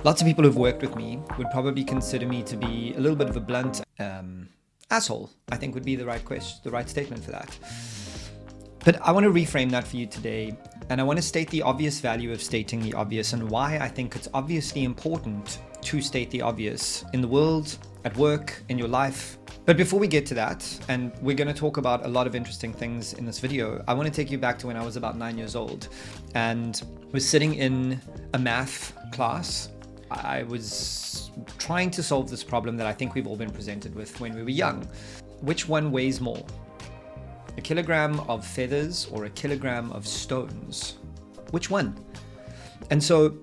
Lots of people who've worked with me would probably consider me to be a little bit of a blunt asshole, I think would be the right statement for that. But I want to reframe that for you today, and I want to state the obvious value of stating the obvious and why I think it's obviously important to state the obvious in the world, at work, in your life. But before we get to that, and we're going to talk about a lot of interesting things in this video, I want to take you back to when I was about 9 years old and was sitting in a math class. I was trying to solve this problem that I think we've all been presented with when we were young. Which one weighs more? A kilogram of feathers or a kilogram of stones? Which one? And so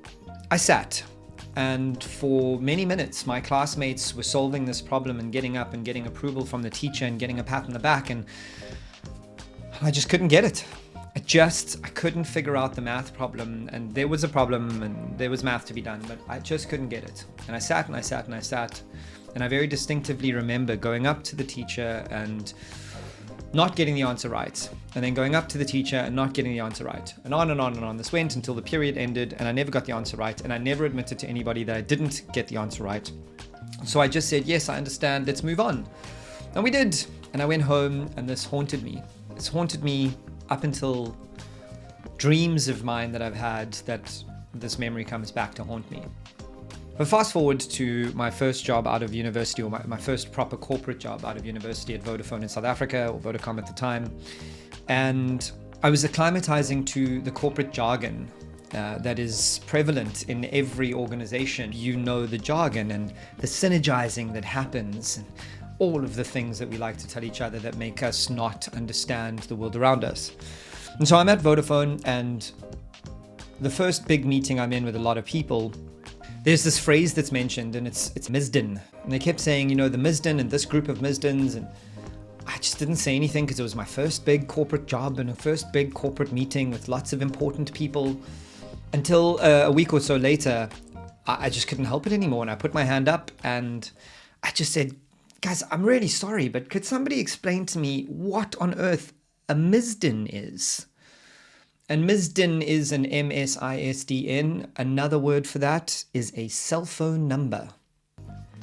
I sat, and for many minutes, my classmates were solving this problem and getting up and getting approval from the teacher and getting a pat on the back, and I just couldn't get it. I couldn't figure out the math problem, and there was a problem and there was math to be done, but I just couldn't get it. And I sat and I sat and I sat, and I very distinctively remember going up to the teacher and not getting the answer right, and then going up to the teacher and not getting the answer right, and on and on and on. This went until the period ended and I never got the answer right, and I never admitted to anybody that I didn't get the answer right. So I just said, yes, I understand, let's move on. And we did. And I went home, and this haunted me. It's haunted me up until dreams of mine that I've had, that this memory comes back to haunt me. But fast forward to my first job out of university, or my first proper corporate job out of university at Vodafone in South Africa, or Vodacom at the time. And I was acclimatizing to the corporate jargon that is prevalent in every organization. You know the jargon and the synergizing that happens, and all of the things that we like to tell each other that make us not understand the world around us. And so I'm at Vodafone, and the first big meeting I'm in with a lot of people, there's this phrase that's mentioned, and it's MSISDN. And they kept saying, the MSISDN and this group of MSISDNs, and I just didn't say anything because it was my first big corporate job and a first big corporate meeting with lots of important people, until a week or so later, I just couldn't help it anymore. And I put my hand up and I just said, guys, I'm really sorry, but could somebody explain to me what on earth a MSISDN is? And MSISDN is an MSISDN. Another word for that is a cell phone number.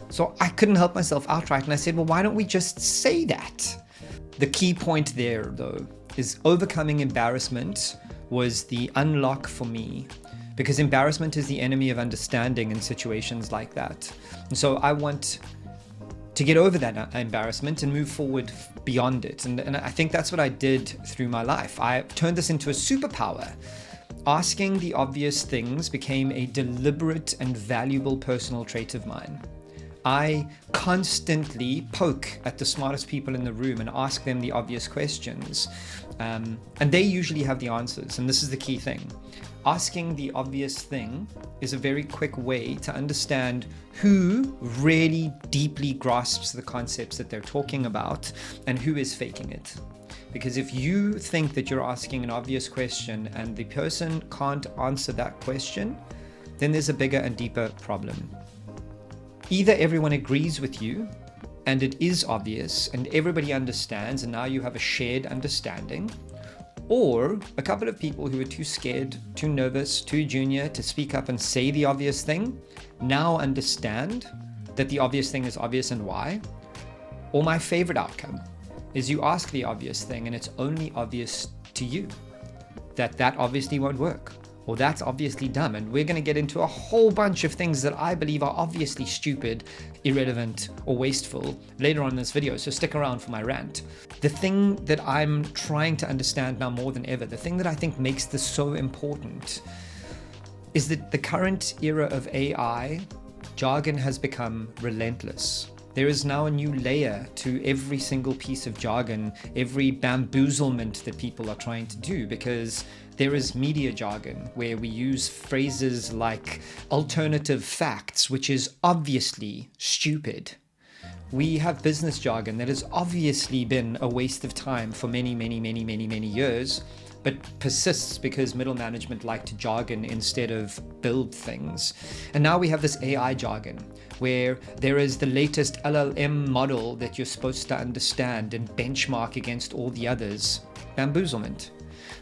So I couldn't help myself outright, and I said, well, why don't we just say that? The key point there, though, is overcoming embarrassment was the unlock for me, because embarrassment is the enemy of understanding in situations like that. And so I want to get over that embarrassment and move forward beyond it. And I think that's what I did through my life. I turned this into a superpower. Asking the obvious things became a deliberate and valuable personal trait of mine. I constantly poke at the smartest people in the room and ask them the obvious questions. And they usually have the answers. And this is the key thing. Asking the obvious thing is a very quick way to understand who really deeply grasps the concepts that they're talking about and who is faking it. Because if you think that you're asking an obvious question and the person can't answer that question, then there's a bigger and deeper problem. Either everyone agrees with you and it is obvious and everybody understands and now you have a shared understanding, or a couple of people who are too scared, too nervous, too junior to speak up and say the obvious thing now understand that the obvious thing is obvious and why. Or my favorite outcome is you ask the obvious thing and it's only obvious to you that obviously won't work, or that's obviously dumb. And we're going to get into a whole bunch of things that I believe are obviously stupid, irrelevant, or wasteful later on in this video, so stick around for my rant. The thing that I'm trying to understand now more than ever, the thing that I think makes this so important, is that the current era of AI, jargon has become relentless. There is now a new layer to every single piece of jargon, every bamboozlement that people are trying to do, because there is media jargon where we use phrases like alternative facts, which is obviously stupid. We have business jargon that has obviously been a waste of time for many years, but persists because middle management like to jargon instead of build things. And now we have this AI jargon where there is the latest LLM model that you're supposed to understand and benchmark against all the others. Bamboozlement.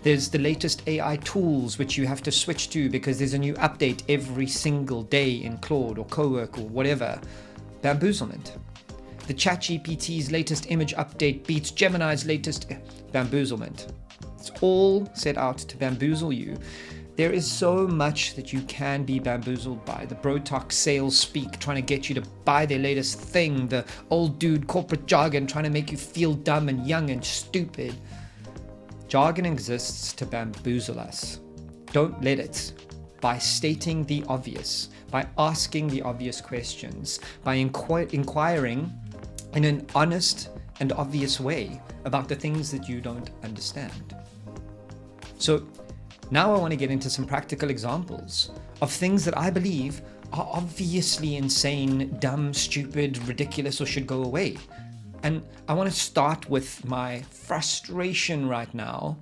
There's the latest AI tools which you have to switch to because there's a new update every single day in Claude or Cowork or whatever. Bamboozlement. The ChatGPT's latest image update beats Gemini's latest bamboozlement. It's all set out to bamboozle you. There is so much that you can be bamboozled by. The bro talk sales speak, trying to get you to buy their latest thing. The old dude corporate jargon trying to make you feel dumb and young and stupid. Jargon exists to bamboozle us. Don't let it. By stating the obvious, by asking the obvious questions, by inquiring in an honest and obvious way about the things that you don't understand. So now I want to get into some practical examples of things that I believe are obviously insane, dumb, stupid, ridiculous, or should go away. And I want to start with my frustration right now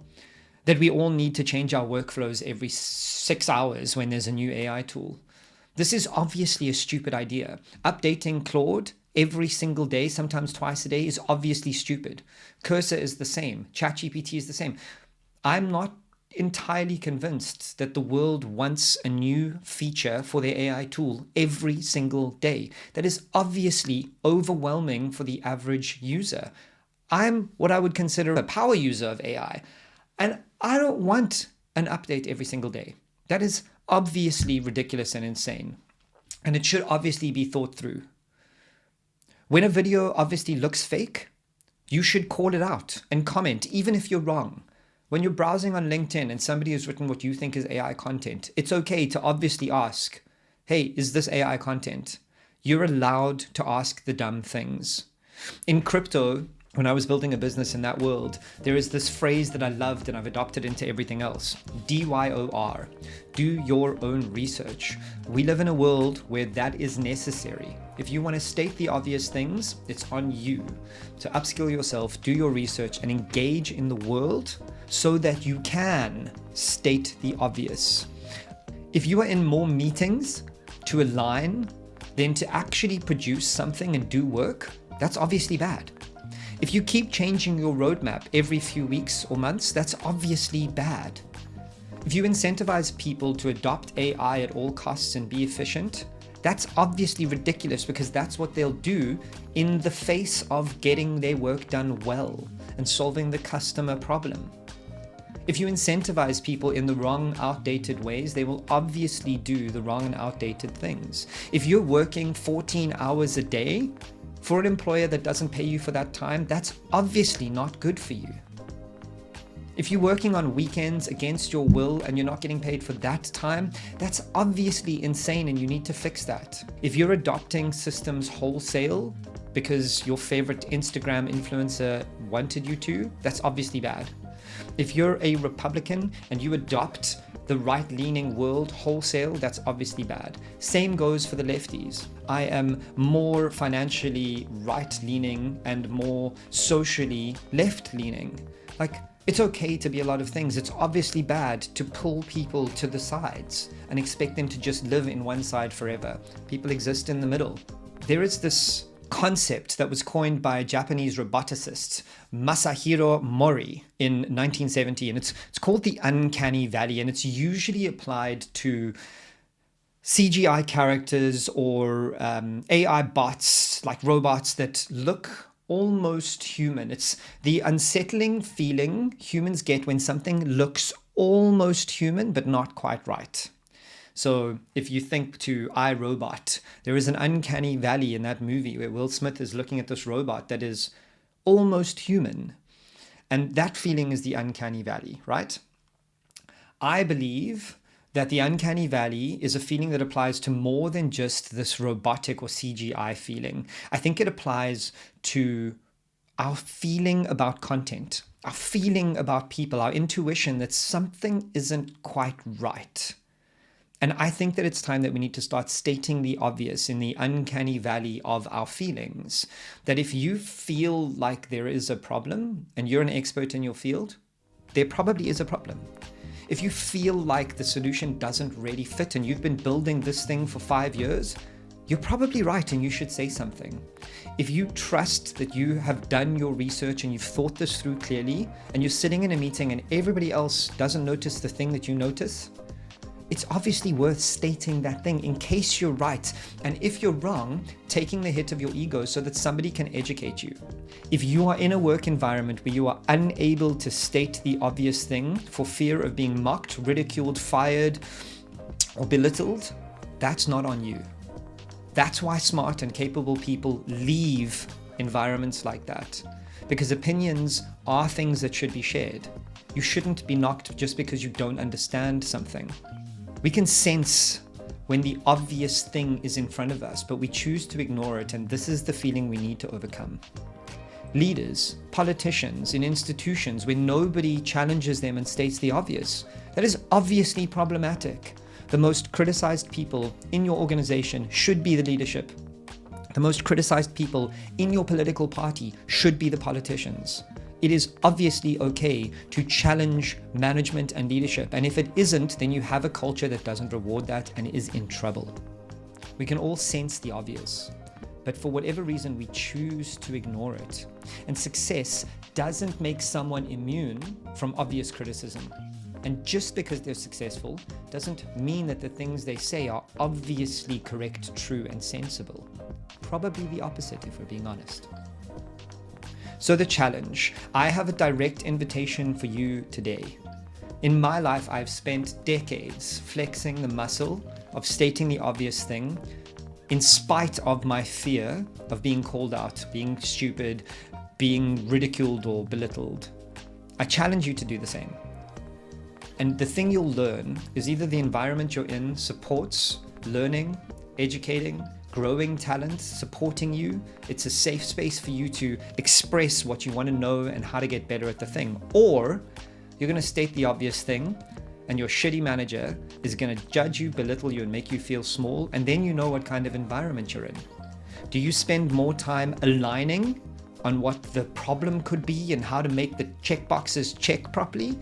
that we all need to change our workflows every 6 hours when there's a new AI tool. This is obviously a stupid idea. Updating Claude every single day, sometimes twice a day, is obviously stupid. Cursor is the same. ChatGPT is the same. I'm not entirely convinced that the world wants a new feature for their AI tool every single day. That is obviously overwhelming for the average user. I'm what I would consider a power user of AI, and I don't want an update every single day. That is obviously ridiculous and insane, and it should obviously be thought through. When a video obviously looks fake, you should call it out and comment, even if you're wrong. When you're browsing on LinkedIn and somebody has written what you think is AI content, it's okay to obviously ask, hey, is this AI content? You're allowed to ask the dumb things. In crypto, when I was building a business in that world, there is this phrase that I loved and I've adopted into everything else. DYOR. Do your own research. We live in a world where that is necessary. If you want to state the obvious things, it's on you to upskill yourself, do your research, and engage in the world so that you can state the obvious. If you are in more meetings to align than to actually produce something and do work, that's obviously bad. If you keep changing your roadmap every few weeks or months, that's obviously bad. If you incentivize people to adopt AI at all costs and be efficient, that's obviously ridiculous because that's what they'll do in the face of getting their work done well and solving the customer problem. If you incentivize people in the wrong, outdated ways, they will obviously do the wrong and outdated things. If you're working 14 hours a day for an employer that doesn't pay you for that time, that's obviously not good for you. If you're working on weekends against your will and you're not getting paid for that time, that's obviously insane and you need to fix that. If you're adopting systems wholesale because your favorite Instagram influencer wanted you to, that's obviously bad. If you're a Republican and you adopt the right-leaning world wholesale, that's obviously bad. Same goes for the lefties. I am more financially right-leaning and more socially left-leaning. It's okay to be a lot of things. It's obviously bad to pull people to the sides and expect them to just live in one side forever. People exist in the middle. There is this concept that was coined by a Japanese roboticist, Masahiro Mori, in 1970, and it's called the uncanny valley, and it's usually applied to CGI characters or AI bots, like robots that look almost human. It's the unsettling feeling humans get when something looks almost human but not quite right. So if you think to I, Robot, there is an uncanny valley in that movie where Will Smith is looking at this robot that is almost human. And that feeling is the uncanny valley, right? I believe that the uncanny valley is a feeling that applies to more than just this robotic or CGI feeling. I think it applies to our feeling about content, our feeling about people, our intuition that something isn't quite right. And I think that it's time that we need to start stating the obvious in the uncanny valley of our feelings. That if you feel like there is a problem and you're an expert in your field, there probably is a problem. If you feel like the solution doesn't really fit and you've been building this thing for 5 years, you're probably right and you should say something. If you trust that you have done your research and you've thought this through clearly, and you're sitting in a meeting and everybody else doesn't notice the thing that you notice, it's obviously worth stating that thing in case you're right. And if you're wrong, taking the hit of your ego so that somebody can educate you. If you are in a work environment where you are unable to state the obvious thing for fear of being mocked, ridiculed, fired, or belittled, that's not on you. That's why smart and capable people leave environments like that, because opinions are things that should be shared. You shouldn't be knocked just because you don't understand something. We can sense when the obvious thing is in front of us, but we choose to ignore it, and this is the feeling we need to overcome. Leaders, politicians in institutions where nobody challenges them and states the obvious, that is obviously problematic. The most criticized people in your organization should be the leadership. The most criticized people in your political party should be the politicians. It is obviously okay to challenge management and leadership. And if it isn't, then you have a culture that doesn't reward that and is in trouble. We can all sense the obvious, but for whatever reason, we choose to ignore it. And success doesn't make someone immune from obvious criticism. And just because they're successful doesn't mean that the things they say are obviously correct, true, and sensible. Probably the opposite, if we're being honest. So the challenge, I have a direct invitation for you today. In my life, I've spent decades flexing the muscle of stating the obvious thing in spite of my fear of being called out, being stupid, being ridiculed or belittled. I challenge you to do the same. And the thing you'll learn is either the environment you're in supports learning, educating, growing talent, supporting you. It's a safe space for you to express what you want to know and how to get better at the thing. Or you're going to state the obvious thing and your shitty manager is going to judge you, belittle you, and make you feel small. And then you know what kind of environment you're in. Do you spend more time aligning on what the problem could be and how to make the checkboxes check properly?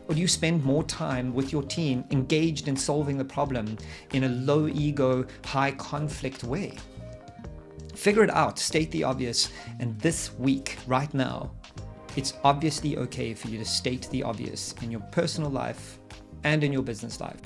Or do you spend more time with your team engaged in solving the problem in a low ego, high conflict way? Figure it out, state the obvious, and this week, right now, it's obviously okay for you to state the obvious in your personal life and in your business life.